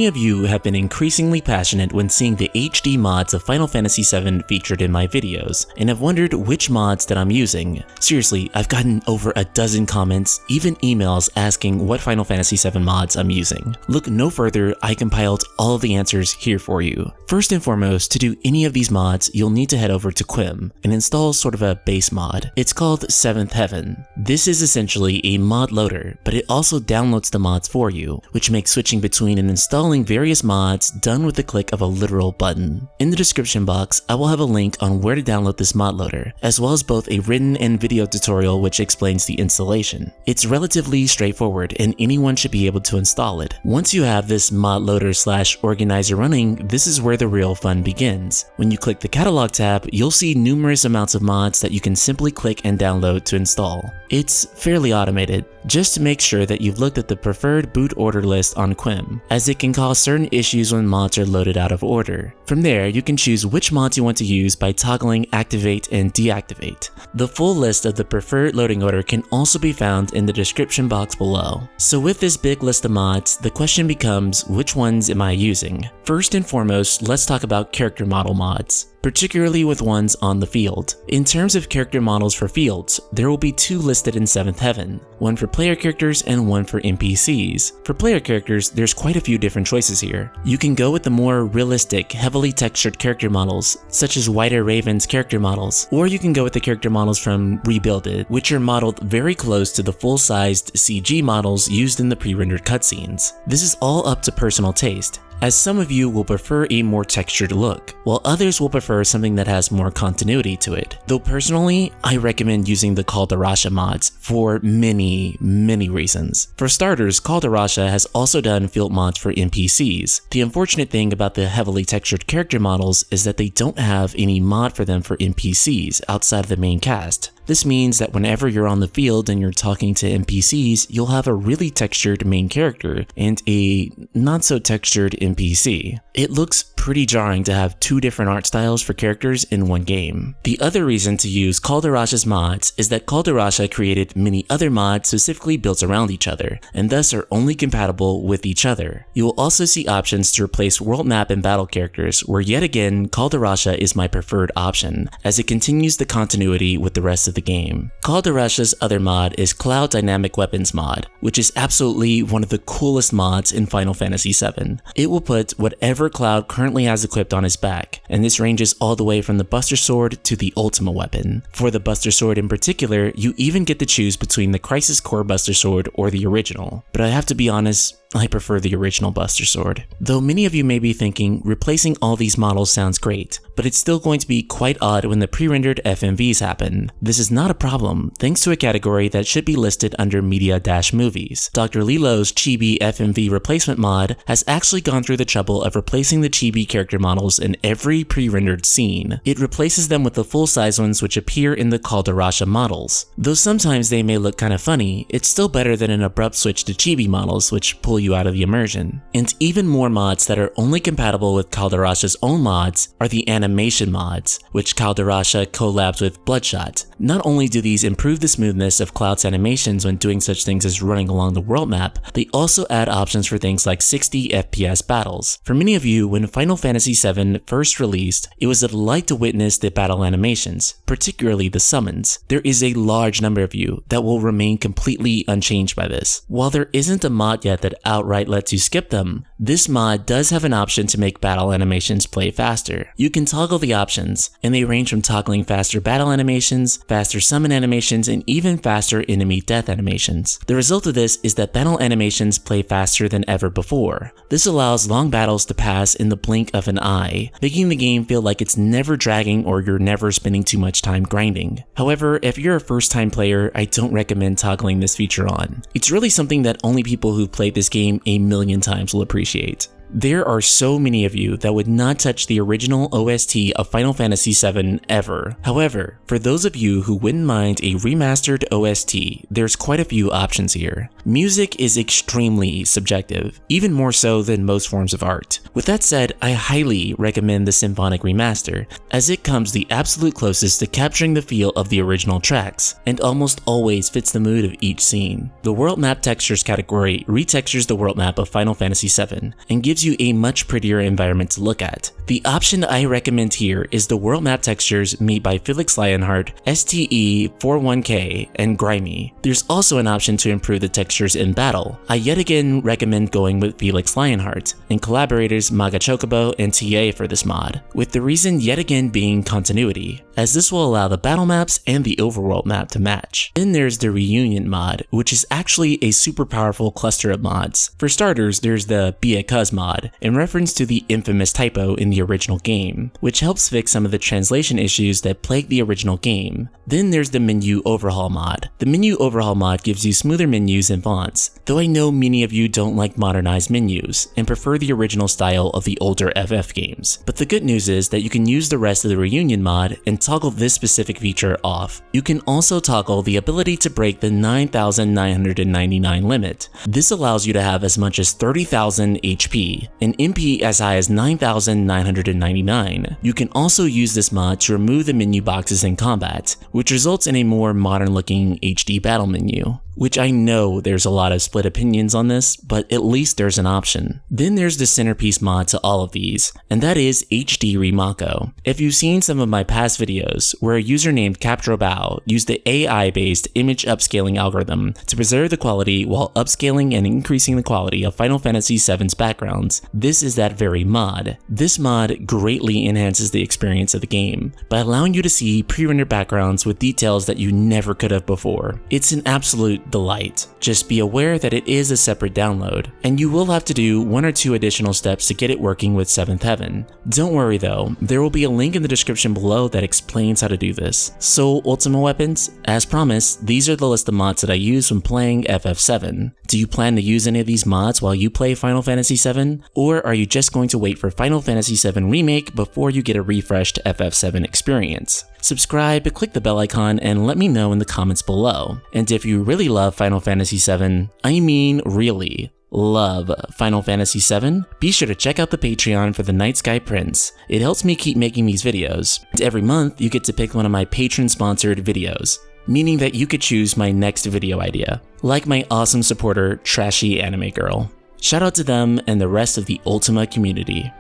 Many of you have been increasingly passionate when seeing the HD mods of Final Fantasy VII featured in my videos, and have wondered which mods that I'm using. Seriously, I've gotten over a dozen comments, even emails asking what Final Fantasy VII mods I'm using. Look no further, I compiled all of the answers here for you. First and foremost, to do any of these mods, you'll need to head over to Qim and install sort of a base mod. It's called Seventh Heaven. This is essentially a mod loader, but it also downloads the mods for you, which makes switching between and installing various mods done with the click of a literal button. In the description box, I will have a link on where to download this mod loader, as well as both a written and video tutorial which explains the installation. It's relatively straightforward and anyone should be able to install it. Once you have this mod loader / organizer running, this is where the real fun begins. When you click the catalog tab, you'll see numerous amounts of mods that you can simply click and download to install. It's fairly automated. Just make sure that you've looked at the preferred boot order list on Qim, as it can cause certain issues when mods are loaded out of order. From there, you can choose which mods you want to use by toggling activate and deactivate. The full list of the preferred loading order can also be found in the description box below. So with this big list of mods, the question becomes, which ones am I using? First and foremost, let's talk about character model mods, particularly with ones on the field. In terms of character models for fields, there will be two listed in Seventh Heaven, one for player characters and one for NPCs. For player characters, there's quite a few different choices here. You can go with the more realistic, heavily textured character models, such as Whiter Raven's character models, or you can go with the character models from Rebuilded, which are modeled very close to the full-sized CG models used in the pre-rendered cutscenes. This is all up to personal taste, as some of you will prefer a more textured look, while others will prefer something that has more continuity to it. Though personally, I recommend using the Calderasha mods for many reasons. For starters, Calderasha has also done field mods for NPCs. The unfortunate thing about the heavily textured character models is that they don't have any mod for them for NPCs outside of the main cast. This means that whenever you're on the field and you're talking to NPCs, you'll have a really textured main character and a not so textured NPC. It looks pretty jarring to have two different art styles for characters in one game. The other reason to use Calderasha's mods is that Calderasha created many other mods specifically built around each other, and thus are only compatible with each other. You will also see options to replace world map and battle characters, where yet again Calderasha is my preferred option, as it continues the continuity with the rest of the game. Calderasha's other mod is Cloud Dynamic Weapons mod, which is absolutely one of the coolest mods in Final Fantasy VII. It will put whatever Cloud currently has equipped on his back, and this ranges all the way from the Buster Sword to the Ultima weapon. For the Buster Sword in particular, you even get to choose between the Crisis Core Buster Sword or the original, but I have to be honest, I prefer the original Buster Sword. Though many of you may be thinking, replacing all these models sounds great, but it's still going to be quite odd when the pre-rendered FMVs happen. This is not a problem, thanks to a category that should be listed under Media-Movies. Dr. Lilo's Chibi FMV replacement mod has actually gone through the trouble of replacing the Chibi character models in every pre-rendered scene. It replaces them with the full-size ones which appear in the Calderasha models. Though sometimes they may look kinda funny, it's still better than an abrupt switch to Chibi models which pull you out of the immersion. And even more mods that are only compatible with Calderasha's own mods are the animation mods, which Calderasha collabs with Bloodshot. Not only do these improve the smoothness of Cloud's animations when doing such things as running along the world map, they also add options for things like 60 FPS battles. For many of you, when Final Fantasy VII first released, it was a delight to witness the battle animations, particularly the summons. There is a large number of you that will remain completely unchanged by this. While there isn't a mod yet that outright lets you skip them, this mod does have an option to make battle animations play faster. You can toggle the options, and they range from toggling faster battle animations, faster summon animations, and even faster enemy death animations. The result of this is that battle animations play faster than ever before. This allows long battles to pass in the blink of an eye, making the game feel like it's never dragging or you're never spending too much time grinding. However, if you're a first-time player, I don't recommend toggling this feature on. It's really something that only people who've played this game a million times will appreciate. There are so many of you that would not touch the original OST of Final Fantasy VII ever. However, for those of you who wouldn't mind a remastered OST, there's quite a few options here. Music is extremely subjective, even more so than most forms of art. With that said, I highly recommend the Symphonic Remaster, as it comes the absolute closest to capturing the feel of the original tracks, and almost always fits the mood of each scene. The World Map Textures category retextures the world map of Final Fantasy VII, and gives gives you a much prettier environment to look at. The option I recommend here is the world map textures made by Felix Lionheart, STE41K, and Grimy. There's also an option to improve the textures in battle. I yet again recommend going with Felix Lionheart, and collaborators Maga Chocobo and TA for this mod, with the reason yet again being continuity, as this will allow the battle maps and the overworld map to match. Then there's the Reunion mod, which is actually a super powerful cluster of mods. For starters, there's the Beacause mod, in reference to the infamous typo in the original game, which helps fix some of the translation issues that plague the original game. Then there's the Menu Overhaul mod. The Menu Overhaul mod gives you smoother menus and fonts, though I know many of you don't like modernized menus and prefer the original style of the older FF games. But the good news is that you can use the rest of the Reunion mod and toggle this specific feature off. You can also toggle the ability to break the 9,999 limit. This allows you to have as much as 30,000 HP, and MP as high as 9,999. You can also use this mod to remove the menu boxes in combat, which results in a more modern looking HD battle menu. Which I know there's a lot of split opinions on this, but at least there's an option. Then there's the centerpiece mod to all of these, and that is HD Remako. If you've seen some of my past videos where a user named CaptureBow used the AI-based image upscaling algorithm to preserve the quality while upscaling and increasing the quality of Final Fantasy VII's backgrounds, this is that very mod. This mod greatly enhances the experience of the game by allowing you to see pre-rendered backgrounds with details that you never could have before. It's an absolute delight. Just be aware that it is a separate download, and you will have to do 1 or 2 additional steps to get it working with 7th Heaven. Don't worry though, there will be a link in the description below that explains how to do this. So Ultima Weapons, as promised, these are the list of mods that I use when playing FF7. Do you plan to use any of these mods while you play Final Fantasy VII? Or are you just going to wait for Final Fantasy VII Remake before you get a refreshed FF7 experience? Subscribe, click the bell icon, and let me know in the comments below. And if you really love Final Fantasy VII, I mean really love Final Fantasy VII, be sure to check out the Patreon for the Night Sky Prince. It helps me keep making these videos. And every month, you get to pick one of my patron-sponsored videos, meaning that you could choose my next video idea, like my awesome supporter, Trashy Anime Girl. Shout out to them and the rest of the Ultima community.